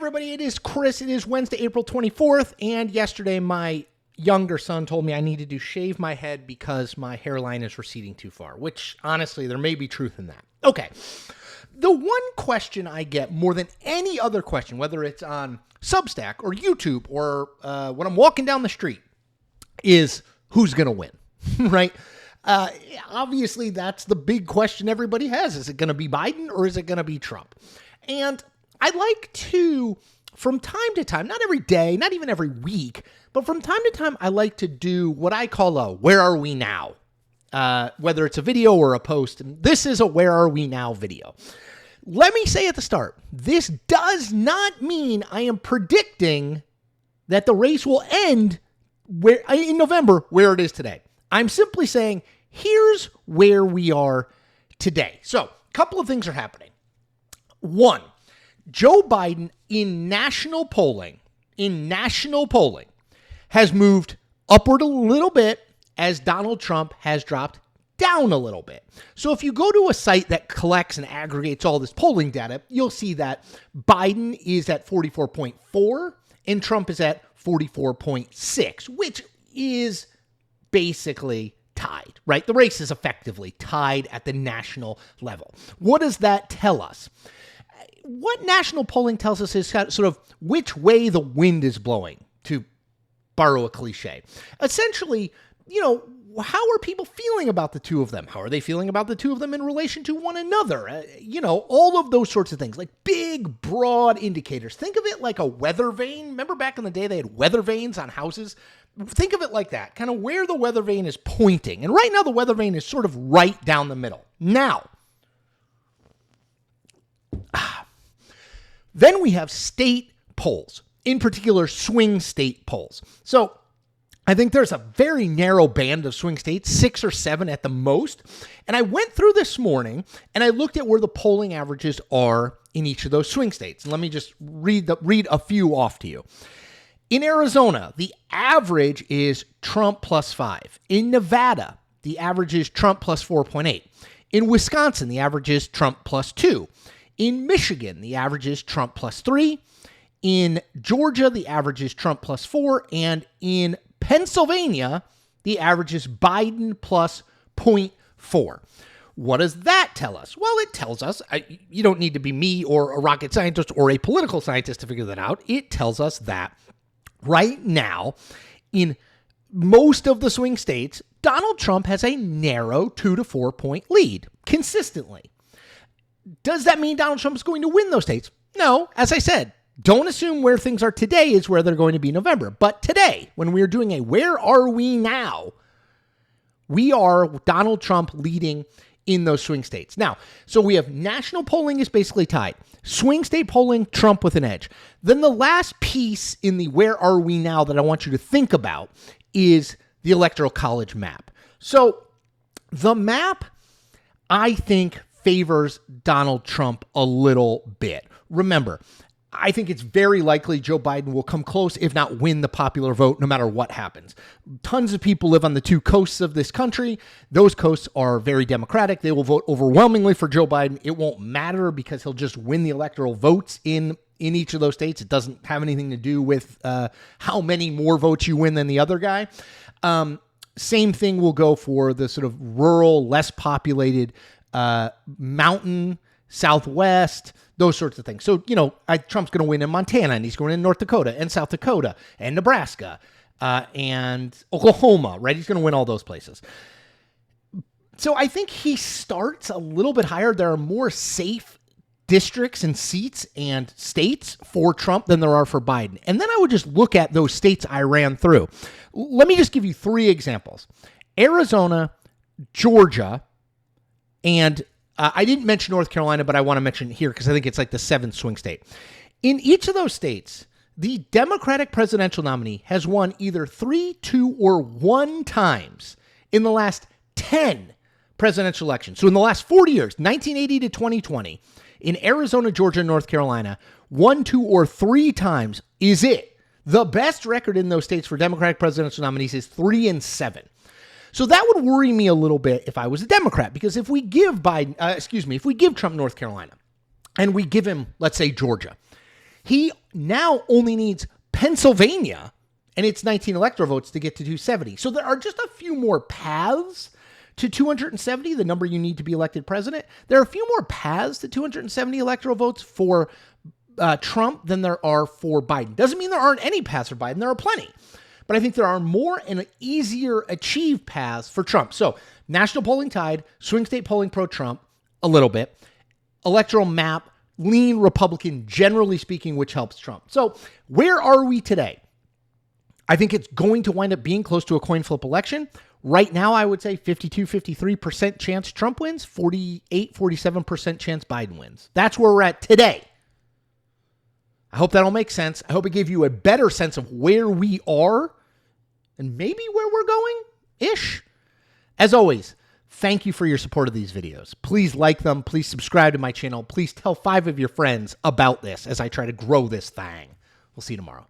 Everybody, it is Chris. It is Wednesday, April 24th, and yesterday my younger son told me I needed to shave my head because my hairline is receding too far, which honestly, there may be truth in that. Okay. The one question I get more than any other question, whether it's on Substack or YouTube or when I'm walking down the street, is who's going to win, right? Obviously, that's the big question everybody has. Is it going to be Biden or is it going to be Trump? And I like to, from time to time, not every day, not even every week, but from time to time, I like to do what I call a Where Are We Now? Whether it's a video or a post. And this is a Where Are We Now video. Let me say at the start, this does not mean I am predicting that the race will end in November where it is today. I'm simply saying, here's where we are today. So, a couple of things are happening. One, Joe Biden in national polling has moved upward a little bit as Donald Trump has dropped down a little bit. So if you go to a site that collects and aggregates all this polling data, you'll see that Biden is at 44.4 and Trump is at 44.6, which is basically tied, right? The race is effectively tied at the national level. What does that tell us? What national polling tells us is sort of which way the wind is blowing, to borrow a cliche. Essentially, how are people feeling about the two of them? How are they feeling about the two of them in relation to one another? All of those sorts of things, like big, broad indicators. Think of it like a weather vane. Remember back in the day, they had weather vanes on houses? Think of it like that, kind of where the weather vane is pointing. And right now, the weather vane is sort of right down the middle. Now, then we have state polls, in particular swing state polls. So I think there's a very narrow band of swing states, 6 or 7 at the most. And I went through this morning and I looked at where the polling averages are in each of those swing states. And let me just read a few off to you. In Arizona, the average is Trump plus 5. In Nevada, the average is Trump plus 4.8. In Wisconsin, the average is Trump plus 2. In Michigan, the average is Trump plus 3. In Georgia, the average is Trump plus 4. And in Pennsylvania, the average is Biden plus 0.4. What does that tell us? Well, it tells us, you don't need to be me or a rocket scientist or a political scientist to figure that out. It tells us that right now, in most of the swing states, Donald Trump has a narrow 2 to 4 point lead consistently. Does that mean Donald Trump is going to win those states? No. As I said, don't assume where things are today is where they're going to be in November. But today, when we're doing a Where Are We Now, we are Donald Trump leading in those swing states. Now, so we have national polling is basically tied. Swing state polling, Trump with an edge. Then the last piece in the Where Are We Now that I want you to think about is the Electoral College map. So the map, I think, favors Donald Trump a little bit. Remember, I think it's very likely Joe Biden will come close, if not win the popular vote, no matter what happens. Tons of people live on the two coasts of this country. Those coasts are very Democratic. They will vote overwhelmingly for Joe Biden. It won't matter because he'll just win the electoral votes in each of those states. It doesn't have anything to do with how many more votes you win than the other guy. Same thing will go for the sort of rural, less populated mountain, Southwest, those sorts of things. So, Trump's going to win in Montana, and he's going in North Dakota and South Dakota and Nebraska and Oklahoma, right? He's going to win all those places. So I think he starts a little bit higher. There are more safe districts and seats and states for Trump than there are for Biden. And then I would just look at those states I ran through. Let me just give you 3 examples. Arizona, Georgia, and I didn't mention North Carolina, but I want to mention it here because I think it's like the 7th swing state. In each of those states, the Democratic presidential nominee has won either 3, 2, or 1 times in the last 10 presidential elections. So in the last 40 years, 1980 to 2020, in Arizona, Georgia, and North Carolina, 1, 2, or 3 times is it. The best record in those states for Democratic presidential nominees is 3 and 7. So that would worry me a little bit if I was a Democrat, because if we give Trump North Carolina and we give him, let's say, Georgia, He now only needs Pennsylvania and its 19 electoral votes to get to 270. So there are just a few more paths to 270, the number you need to be elected president. There are a few more paths to 270 electoral votes for Trump than there are for Biden. Doesn't mean there aren't any paths for Biden. There are plenty. But I think there are more and easier achieved paths for Trump. So national polling tide, swing state polling pro-Trump, a little bit. Electoral map, lean Republican, generally speaking, which helps Trump. So where are we today? I think it's going to wind up being close to a coin flip election. Right now, I would say 52, 53% chance Trump wins, 48, 47% chance Biden wins. That's where we're at today. I hope that all makes sense. I hope it gave you a better sense of where we are and maybe where we're going-ish. As always, thank you for your support of these videos. Please like them. Please subscribe to my channel. Please tell 5 of your friends about this as I try to grow this thing. We'll see you tomorrow.